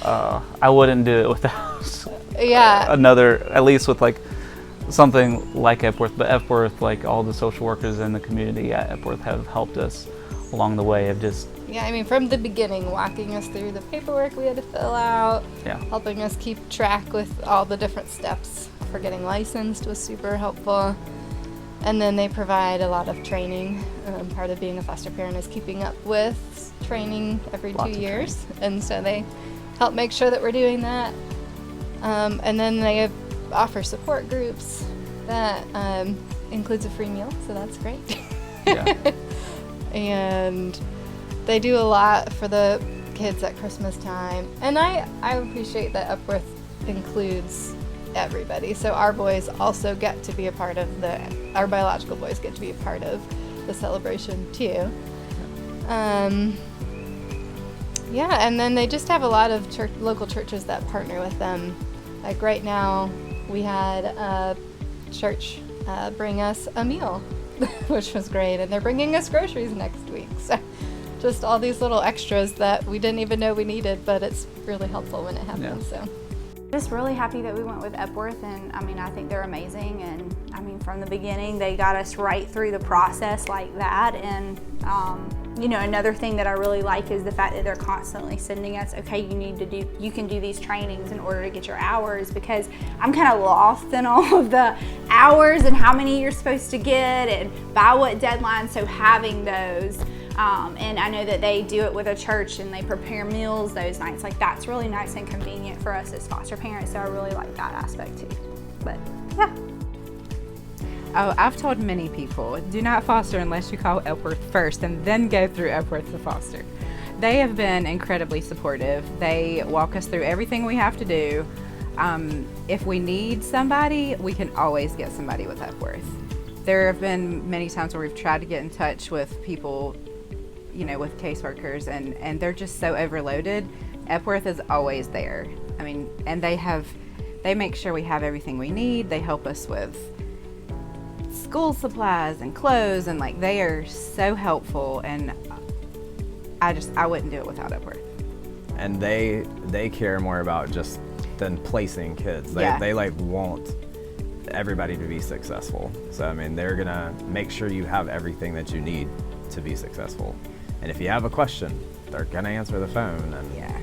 I wouldn't do it without Yeah. another, at least with like something like Epworth. But Epworth, like all the social workers in the community at Epworth have helped us along the way of just, Yeah, I mean, from the beginning, walking us through the paperwork we had to fill out, yeah. helping us keep track with all the different steps for getting licensed was super helpful. And then they provide a lot of training. Part of being a foster parent is keeping up with training every Lots 2 of years. And so they help make sure that we're doing that. And then they offer support groups that includes a free meal, so that's great. Yeah. And they do a lot for the kids at Christmas time. And I appreciate that Epworth includes everybody. So our boys also get to be a part of our biological boys get to be a part of the celebration too. Yeah, and then they just have a lot of local churches that partner with them. Like right now, we had a church bring us a meal, which was great. And they're bringing us groceries next week. So just all these little extras that we didn't even know we needed, but it's really helpful when it happens. Yeah. So. Just really happy that we went with Epworth, and I mean, I think they're amazing, and I mean, from the beginning they got us right through the process like that. And you know, another thing that I really like is the fact that they're constantly sending us, okay, you can do these trainings in order to get your hours, because I'm kind of lost in all of the hours and how many you're supposed to get and by what deadline. So having those, and I know that they do it with a church and they prepare meals those nights. Like, that's really nice and convenient for us as foster parents. So I really like that aspect too. But yeah. Oh, I've told many people, do not foster unless you call Epworth first and then go through Epworth to foster. They have been incredibly supportive. They walk us through everything we have to do. If we need somebody, we can always get somebody with Epworth. There have been many times where we've tried to get in touch with people, you know, with caseworkers, and they're just so overloaded. Epworth is always there. I mean, and they make sure we have everything we need. They help us with school supplies and clothes, and like, they are so helpful, and I wouldn't do it without Epworth. And they care more about just than placing kids. They like want everybody to be successful. So I mean, they're gonna make sure you have everything that you need to be successful. And if you have a question, they're gonna answer the phone. And Yeah.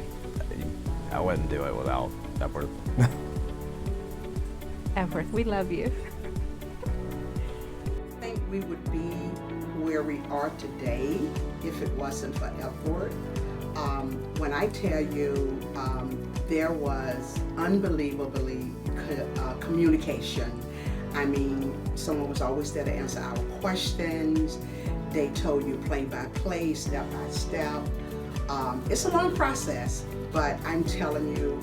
I wouldn't do it without Epworth. Epworth, we love you. I think we would be where we are today if it wasn't for Epworth. When I tell you there was unbelievably communication. I mean, someone was always there to answer our questions. They told you play by play, step by step. It's a long process, but I'm telling you,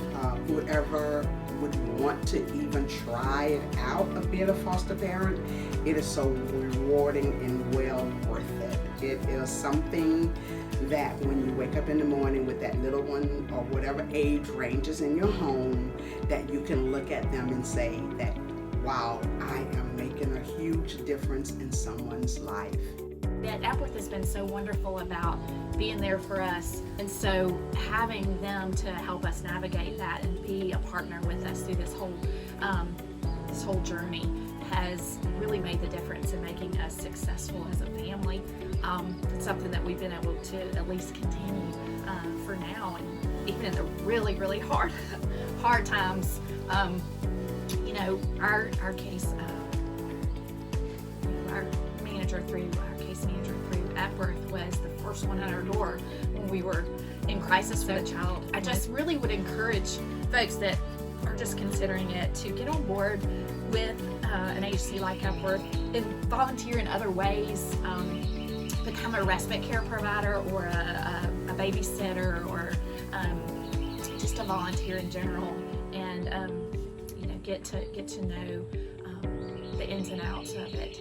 whoever would want to even try it out of being a foster parent, it is so rewarding and well worth it. It is something that when you wake up in the morning with that little one, or whatever age range is in your home, that you can look at them and say that, wow, I am making a huge difference in someone's life. That Epworth has been so wonderful about being there for us, and so having them to help us navigate that and be a partner with us through this whole journey has really made the difference in making us successful as a family. It's something that we've been able to at least continue for now, and even in the really, really hard times. You know, our case, our case manager through Epworth was the first one at our door when we were in crisis for the child. I just really would encourage folks that are just considering it to get on board with an agency like Epworth and volunteer in other ways, become a respite care provider or a babysitter, or just a volunteer in general, and you know, get to know the ins and outs of it.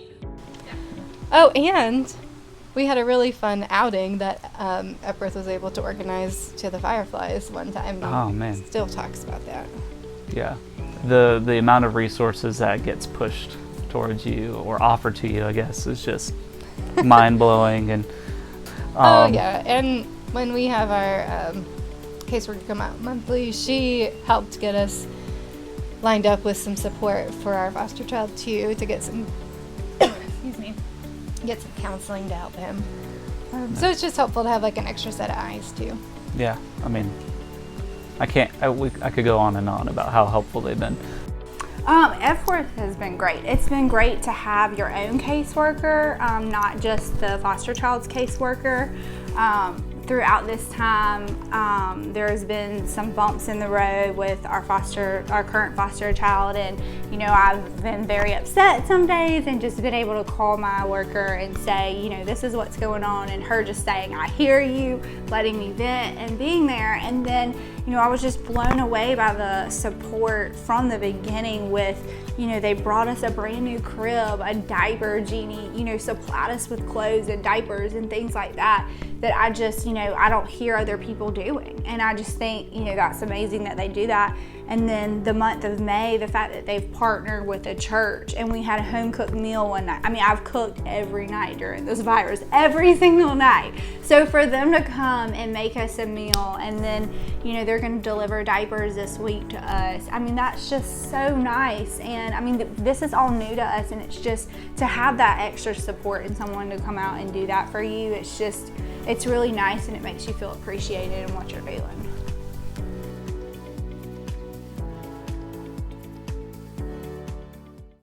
Oh, and we had a really fun outing that Epworth was able to organize to the Fireflies one time. Oh, man. Still talks about that. Yeah. The amount of resources that gets pushed towards you or offered to you, I guess, is just mind-blowing. And oh, yeah. And when we have caseworker come out monthly. She helped get us lined up with some support for our foster child too, to get some excuse me, get some counseling to help him. So it's just helpful to have like an extra set of eyes too. Yeah, I mean, I could go on and on about how helpful they've been. Epworth has been great. It's been great to have your own caseworker, not just the foster child's caseworker. Throughout this time, there's been some bumps in the road with our current foster child, and you know, I've been very upset some days and just been able to call my worker and say, you know, this is what's going on, and her just saying, I hear you, letting me vent and being there. And then, you know, I was just blown away by the support from the beginning with, you know, they brought us a brand new crib, a diaper genie, you know, supplied us with clothes and diapers and things like that, that I just, you know, I don't hear other people doing. And I just think, you know, that's amazing that they do that. And then the month of May, the fact that they've partnered with a church, and we had a home cooked meal one night. I mean, I've cooked every night during this virus, every single night. So for them to come and make us a meal, and then, you know, they're gonna deliver diapers this week to us. I mean, that's just so nice. And I mean, this is all new to us, and it's just to have that extra support and someone to come out and do that for you. It's just, it's really nice, and it makes you feel appreciated in what you're doing.